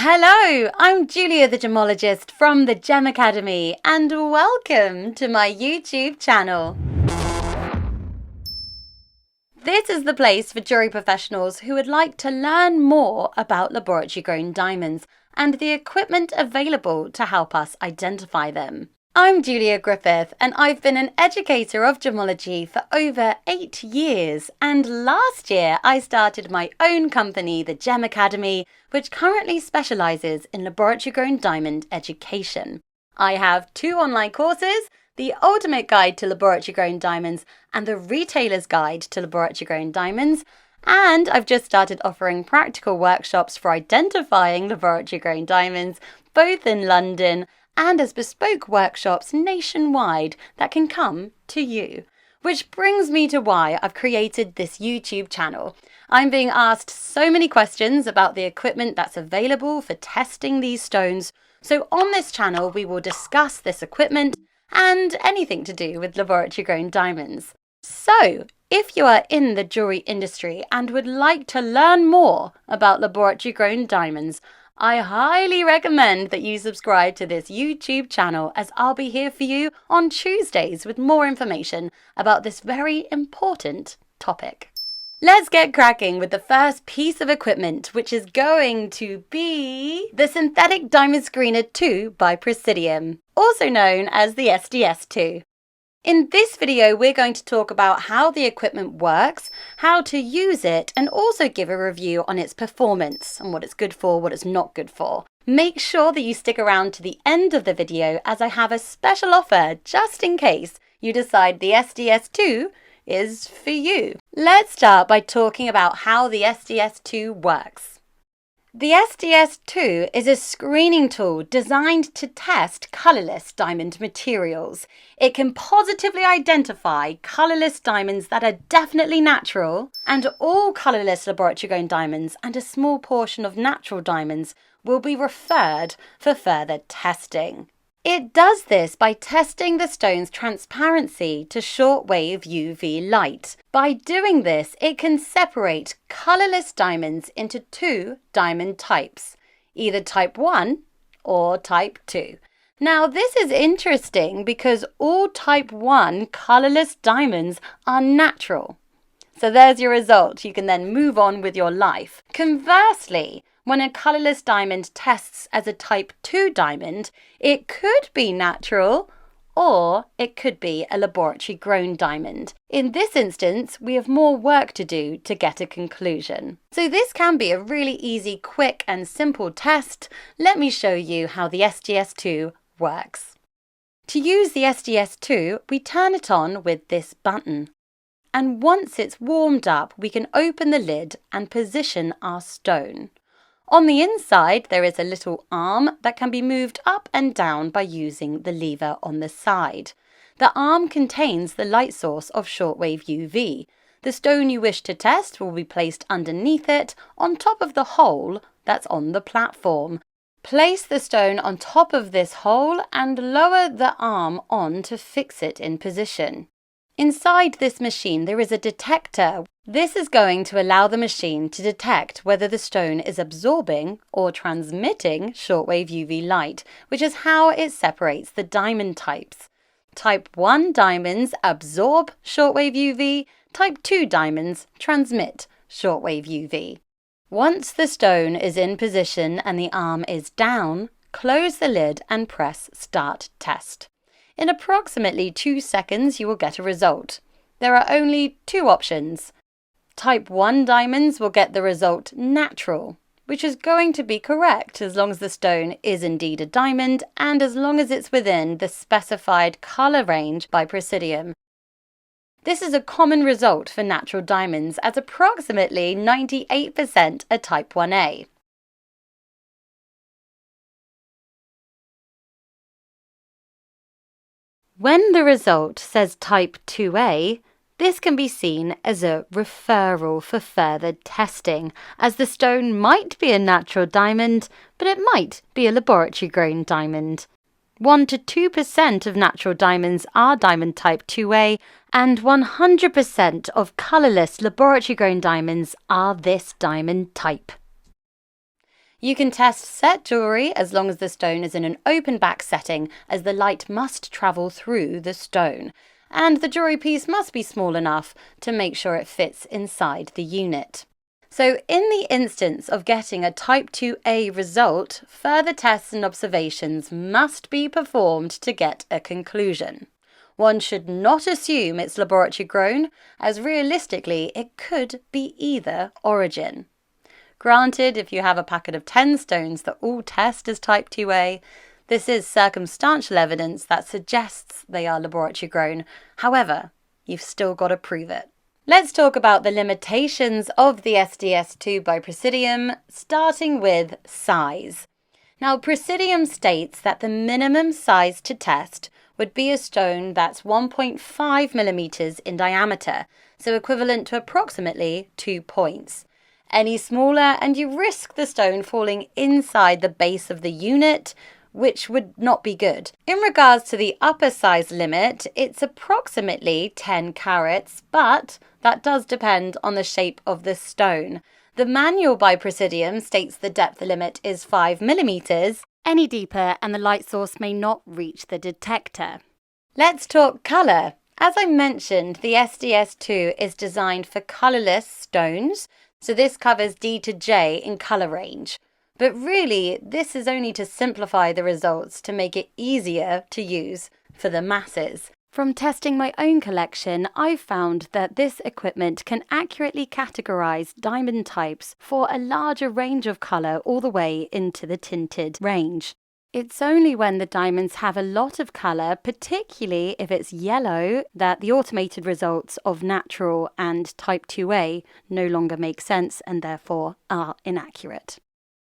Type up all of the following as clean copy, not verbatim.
Hello, I'm Julia the Gemologist from the Gem Academy and welcome to my YouTube channel. This is the place for jewellery professionals who would like to learn more about laboratory-grown diamonds and the equipment available to help us identify them. I'm Julia Griffith and I've been an educator of gemology for over 8 years, and last year I started my own company, the Gem Academy, which currently specialises in laboratory-grown diamond education. I have 2 online courses, the Ultimate Guide to Laboratory-Grown Diamonds and the Retailer's Guide to Laboratory-Grown Diamonds, and I've just started offering practical workshops for identifying laboratory-grown diamonds, both in London and as bespoke workshops nationwide that can come to you. Which brings me to why I've created this YouTube channel. I'm being asked so many questions about the equipment that's available for testing these stones, so on this channel we will discuss this equipment and anything to do with laboratory-grown diamonds. So, if you are in the jewellery industry and would like to learn more about laboratory-grown diamonds, I highly recommend that you subscribe to this YouTube channel, as I'll be here for you on Tuesdays with more information about this very important topic. Let's get cracking with the first piece of equipment, which is going to be the Synthetic Diamond Screener 2 by Presidium, also known as the SDS II. In this video, we're going to talk about how the equipment works, how to use it, and also give a review on its performance and what it's good for, what it's not good for. Make sure that you stick around to the end of the video, as I have a special offer just in case you decide the SDS II is for you. Let's start by talking about how the SDS II works. The SDS II is a screening tool designed to test colourless diamond materials. It can positively identify colourless diamonds that are definitely natural, and all colourless laboratory-grown diamonds and a small portion of natural diamonds will be referred for further testing. It does this by testing the stone's transparency to shortwave UV light. By doing this, it can separate colourless diamonds into 2 diamond types, either type 1 or type 2. Now, this is interesting because all type 1 colourless diamonds are natural. So there's your result. You can then move on with your life. Conversely, when a colourless diamond tests as a type 2 diamond, it could be natural or it could be a laboratory-grown diamond. In this instance, we have more work to do to get a conclusion. So this can be a really easy, quick and simple test. Let me show you how the SDS II works. To use the SDS II, we turn it on with this button. And once it's warmed up, we can open the lid and position our stone. On the inside, there is a little arm that can be moved up and down by using the lever on the side. The arm contains the light source of shortwave UV. The stone you wish to test will be placed underneath it, on top of the hole that's on the platform. Place the stone on top of this hole and lower the arm on to fix it in position. Inside this machine there is a detector. This is going to allow the machine to detect whether the stone is absorbing or transmitting shortwave UV light, which is how it separates the diamond types. Type 1 diamonds absorb shortwave UV, type 2 diamonds transmit shortwave UV. Once the stone is in position and the arm is down, close the lid and press Start Test. In approximately 2 seconds, you will get a result. There are only 2 options. Type 1 diamonds will get the result natural, which is going to be correct as long as the stone is indeed a diamond and as long as it's within the specified colour range by Presidium. This is a common result for natural diamonds, as approximately 98% are type 1A. When the result says type 2A, this can be seen as a referral for further testing, as the stone might be a natural diamond, but it might be a laboratory-grown diamond. 1 to 2% of natural diamonds are diamond type 2A, and 100% of colourless laboratory-grown diamonds are this diamond type. You can test set jewellery as long as the stone is in an open back setting, as the light must travel through the stone. And the jewellery piece must be small enough to make sure it fits inside the unit. So in the instance of getting a Type 2A result, further tests and observations must be performed to get a conclusion. One should not assume it's laboratory grown, as realistically it could be either origin. Granted, if you have a packet of 10 stones that all test as Type 2A, this is circumstantial evidence that suggests they are laboratory grown. However, you've still got to prove it. Let's talk about the limitations of the SDS II by Presidium, starting with size. Now, Presidium states that the minimum size to test would be a stone that's 1.5 millimeters in diameter, so equivalent to approximately 2 points. Any smaller and you risk the stone falling inside the base of the unit, which would not be good. In regards to the upper size limit, it's approximately 10 carats, but that does depend on the shape of the stone. The manual by Presidium states the depth limit is 5 millimeters. Any deeper and the light source may not reach the detector. Let's talk colour. As I mentioned, the SDS II is designed for colourless stones, so this covers D to J in colour range. But really, this is only to simplify the results to make it easier to use for the masses. From testing my own collection, I've found that this equipment can accurately categorise diamond types for a larger range of colour all the way into the tinted range. It's only when the diamonds have a lot of colour, particularly if it's yellow, that the automated results of natural and Type 2A no longer make sense and therefore are inaccurate.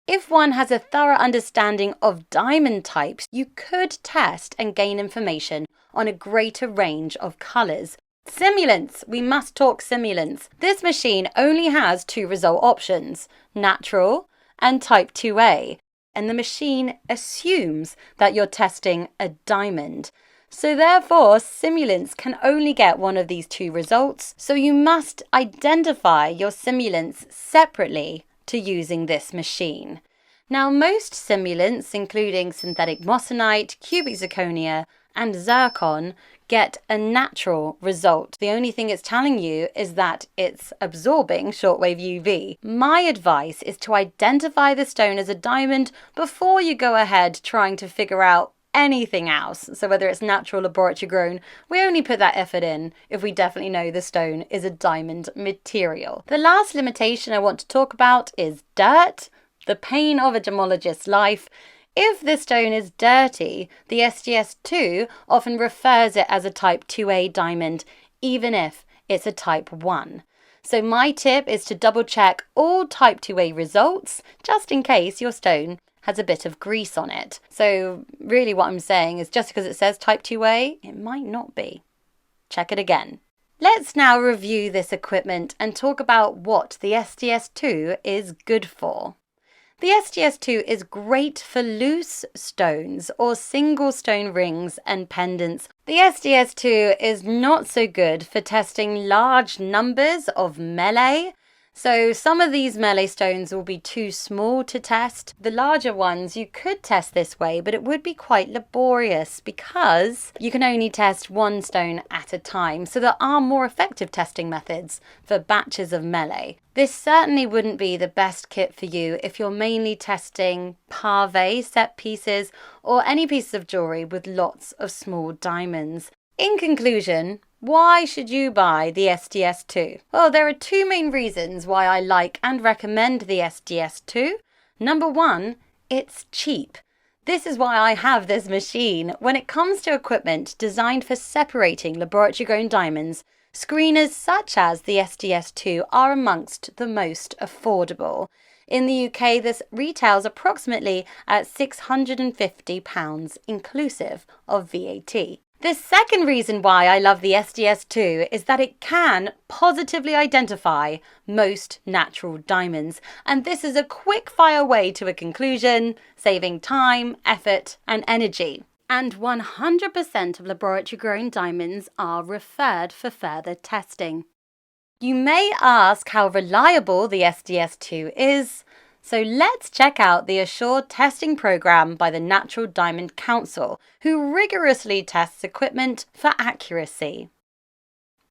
If one has a thorough understanding of diamond types, you could test and gain information on a greater range of colours. Simulants! We must talk simulants. This machine only has 2 result options, natural and Type 2A. And the machine assumes that you're testing a diamond. So therefore, simulants can only get one of these 2 results, so you must identify your simulants separately to using this machine. Now, most simulants, including synthetic moissanite, cubic zirconia, and zircon, get a natural result. The only thing it's telling you is that it's absorbing shortwave UV. My advice is to identify the stone as a diamond before you go ahead trying to figure out anything else. So whether it's natural, laboratory grown, we only put that effort in if we definitely know the stone is a diamond material. The last limitation I want to talk about is dirt, the pain of a gemologist's life. If the stone is dirty, the SDS II often refers it as a Type 2A diamond, even if it's a Type 1. So my tip is to double check all Type 2A results, just in case your stone has a bit of grease on it. So really what I'm saying is just because it says Type 2A, it might not be. Check it again. Let's now review this equipment and talk about what the SDS II is good for. The SDS II is great for loose stones or single stone rings and pendants. The SDS II is not so good for testing large numbers of melee. So some of these melee stones will be too small to test. The larger ones you could test this way, but it would be quite laborious because you can only test 1 stone at a time. So there are more effective testing methods for batches of melee. This certainly wouldn't be the best kit for you if you're mainly testing pavé set pieces or any pieces of jewellery with lots of small diamonds. In conclusion, why should you buy the SDS II? Well, there are 2 main reasons why I like and recommend the SDS II. Number 1, it's cheap. This is why I have this machine. When it comes to equipment designed for separating laboratory-grown diamonds, screeners such as the SDS II are amongst the most affordable. In the UK, this retails approximately at £650, inclusive of VAT. The second reason why I love the SDS II is that it can positively identify most natural diamonds. And this is a quick-fire way to a conclusion, saving time, effort, and energy. And 100% of laboratory-grown diamonds are referred for further testing. You may ask how reliable the SDS II is. So let's check out the assured testing program by the Natural Diamond Council, who rigorously tests equipment for accuracy.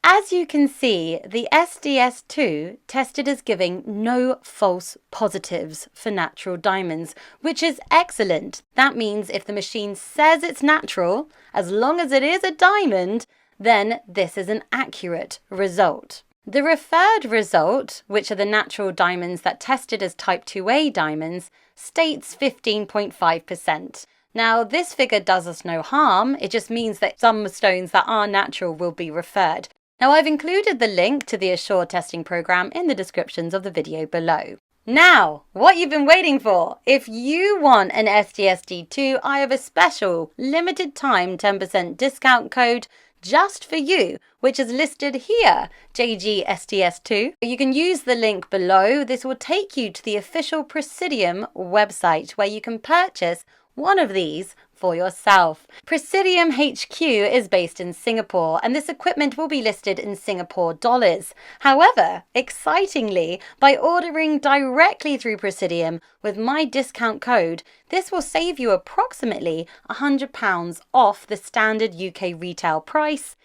As you can see, the SDS II tested as giving no false positives for natural diamonds, which is excellent. That means if the machine says it's natural, as long as it is a diamond, then this is an accurate result. The referred result, which are the natural diamonds that tested as Type 2A diamonds, states 15.5%. Now, this figure does us no harm, it just means that some stones that are natural will be referred. Now, I've included the link to the Assure testing program in the descriptions of the video below. Now, what you've been waiting for! If you want an SDS-II, I have a special limited time 10% discount code just for you, which is listed here, JGSDS2. You can use the link below. This will take you to the official Presidium website where you can purchase one of these for yourself. Presidium HQ is based in Singapore, and this equipment will be listed in Singapore dollars. However, excitingly, by ordering directly through Presidium with my discount code, this will save you approximately £100 off the standard UK retail price,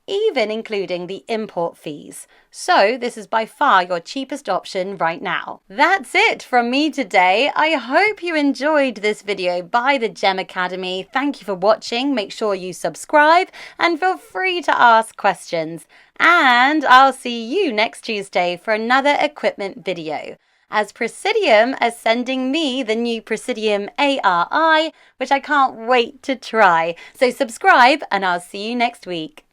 even including the import fees. So this is by far your cheapest option right now. That's it from me today. I hope you enjoyed this video by the Gem Academy. Thank you for watching. Make sure you subscribe and feel free to ask questions. And I'll see you next Tuesday for another equipment video, as Presidium is sending me the new Presidium ARI, which I can't wait to try. So subscribe and I'll see you next week.